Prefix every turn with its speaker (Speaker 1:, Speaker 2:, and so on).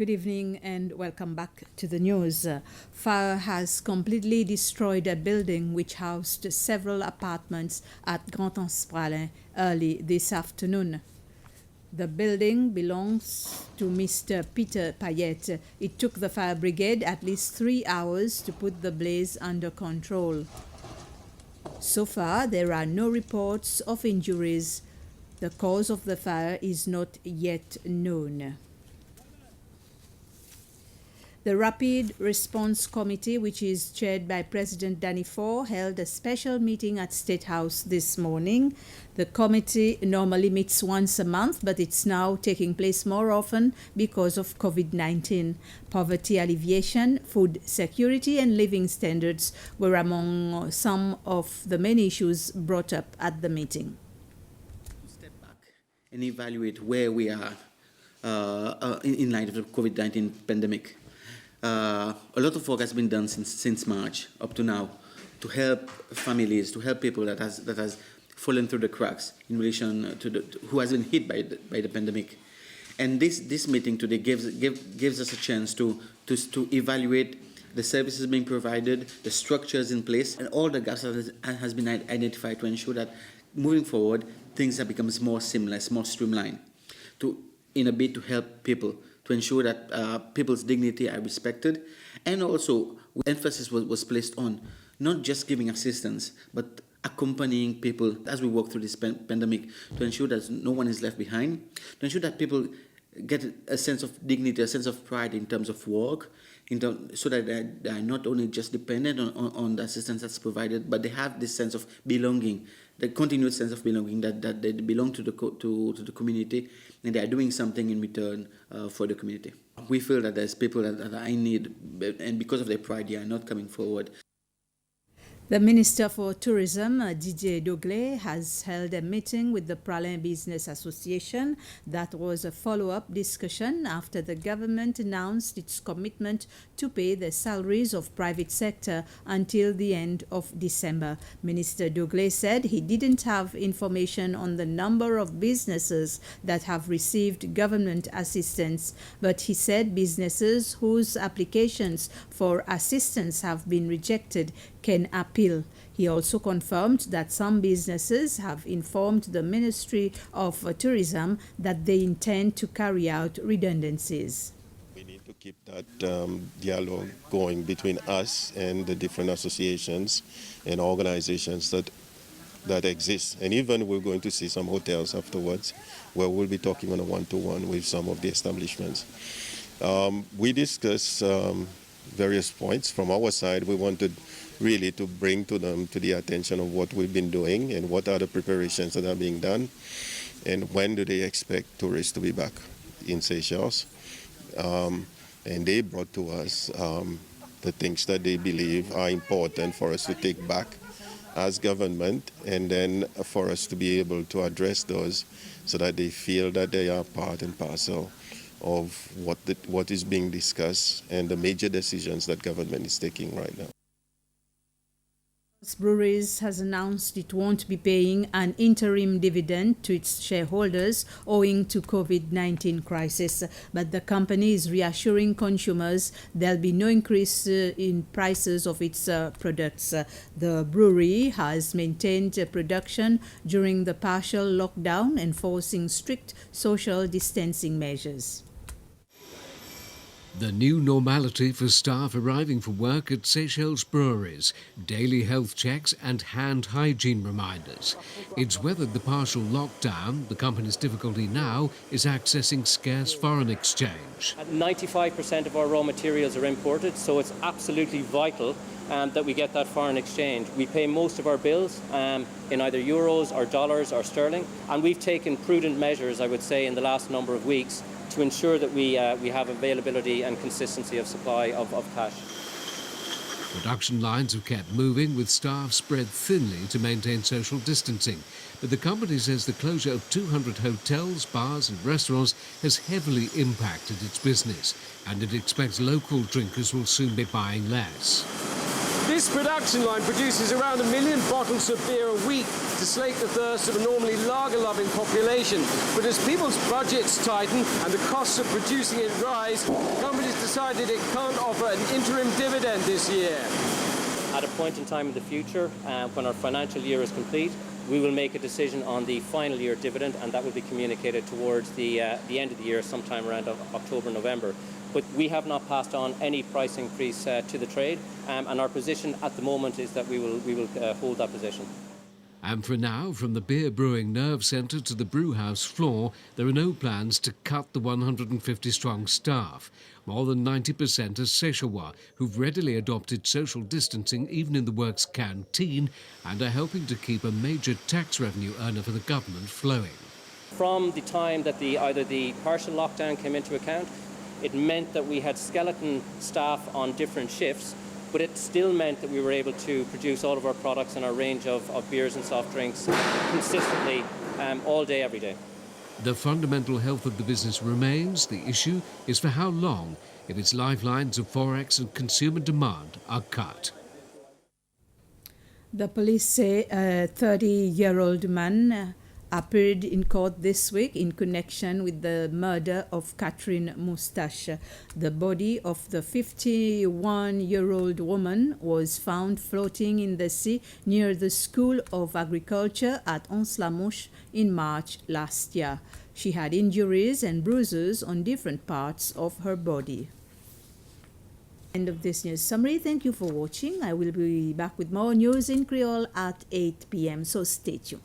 Speaker 1: Good evening and welcome back to the news. Fire has completely destroyed a building which housed several apartments at Grand-Anse-Pralin early this afternoon. The building belongs to Mr. Peter Payette. It took the fire brigade at least 3 hours to put the blaze under control. So far, there are no reports of injuries. The cause of the fire is not yet known. The Rapid Response Committee, which is chaired by President Danny Faure, held a special meeting at State House this morning. The committee normally meets once a month, but it's now taking place more often because of COVID-19. Poverty alleviation, food security, and living standards were among some of the many issues brought up at the meeting.
Speaker 2: Step back and evaluate where we are in light of the COVID-19 pandemic. A lot of work has been done since March up to now to help families, to help people that has fallen through the cracks in relation to who has been hit by the pandemic. And this meeting today gives us a chance to evaluate the services being provided, the structures in place, and all the gaps that has been identified to ensure that moving forward things have become more seamless, more streamlined, in a bid to help people, to ensure that people's dignity are respected. And also emphasis was placed on not just giving assistance, but accompanying people as we walk through this pandemic, to ensure that no one is left behind, to ensure that people get a sense of dignity, a sense of pride in terms of work, so that they are not only just dependent on the assistance that's provided, but they have this sense of belonging, the continued sense of belonging, that they belong to the community, and they are doing something in return for the community. We feel that there's people that are in need, and because of their pride, they are not coming forward.
Speaker 1: The Minister for Tourism, Didier DOGLEY, has held a meeting with the Pralin Business Association. That was a follow-up discussion after the government announced its commitment to pay the salaries of private sector until the end of December. Minister DOGLEY said he didn't have information on the number of businesses that have received government assistance, but he said businesses whose applications for assistance have been rejected can appeal. He also confirmed that some businesses have informed the Ministry of Tourism that they intend to carry out redundancies.
Speaker 3: We need to keep that dialogue going between us and the different associations and organizations that exist. And even we're going to see some hotels afterwards where we'll be talking on a one-to-one with some of the establishments. We discussed various points. From our side, we wanted really to bring to them to the attention of what we've been doing and what are the preparations that are being done and when do they expect tourists to be back in Seychelles. And they brought to us the things that they believe are important for us to take back as government, and then for us to be able to address those so that they feel that they are part and parcel of what is being discussed and the major decisions that government is taking right now.
Speaker 1: Breweries has announced it won't be paying an interim dividend to its shareholders owing to COVID-19 crisis, but the company is reassuring consumers there'll be no increase in prices of its products. The brewery has maintained production during the partial lockdown, enforcing strict social distancing measures.
Speaker 4: The new normality for staff arriving for work at Seychelles breweries, daily health checks and hand hygiene reminders. It's weathered the partial lockdown. The company's difficulty now is accessing scarce foreign exchange.
Speaker 5: 95% of our raw materials are imported, so it's absolutely vital that we get that foreign exchange. We pay most of our bills in either euros or dollars or sterling, and we've taken prudent measures, I would say, in the last number of weeks to ensure that we have availability and consistency of supply of cash.
Speaker 4: Production lines have kept moving, with staff spread thinly to maintain social distancing. But the company says the closure of 200 hotels, bars and restaurants has heavily impacted its business, and it expects local drinkers will soon be buying less.
Speaker 6: This production line produces around 1 million bottles of beer a week. to slake the thirst of a normally lager-loving population. But as people's budgets tighten and the costs of producing it rise, the company's decided it can't offer an interim dividend this year.
Speaker 5: At a point in time in the future, when our financial year is complete, we will make a decision on the final year dividend, and that will be communicated towards the end of the year, sometime around October, November. But we have not passed on any price increase to the trade, and our position at the moment is that we will hold that position.
Speaker 4: And for now, from the beer brewing nerve centre to the brewhouse floor, there are no plans to cut the 150-strong staff. More than 90% are Seychellois who've readily adopted social distancing even in the works canteen and are helping to keep a major tax revenue earner for the government flowing.
Speaker 5: From the time that either the partial lockdown came into account, it meant that we had skeleton staff on different shifts, but it still meant that we were able to produce all of our products and our range of beers and soft drinks consistently all day, every day.
Speaker 4: The fundamental health of the business remains. The issue is for how long if its lifelines of forex and consumer demand are cut.
Speaker 1: The police say a 30-year-old man appeared in court this week in connection with the murder of Catherine Moustache. The body of the 51-year-old woman was found floating in the sea near the School of Agriculture at Ons-la-Mouche in March last year. She had injuries and bruises on different parts of her body. End of this news summary. Thank you for watching. I will be back with more news in Creole at 8 p.m. So stay tuned.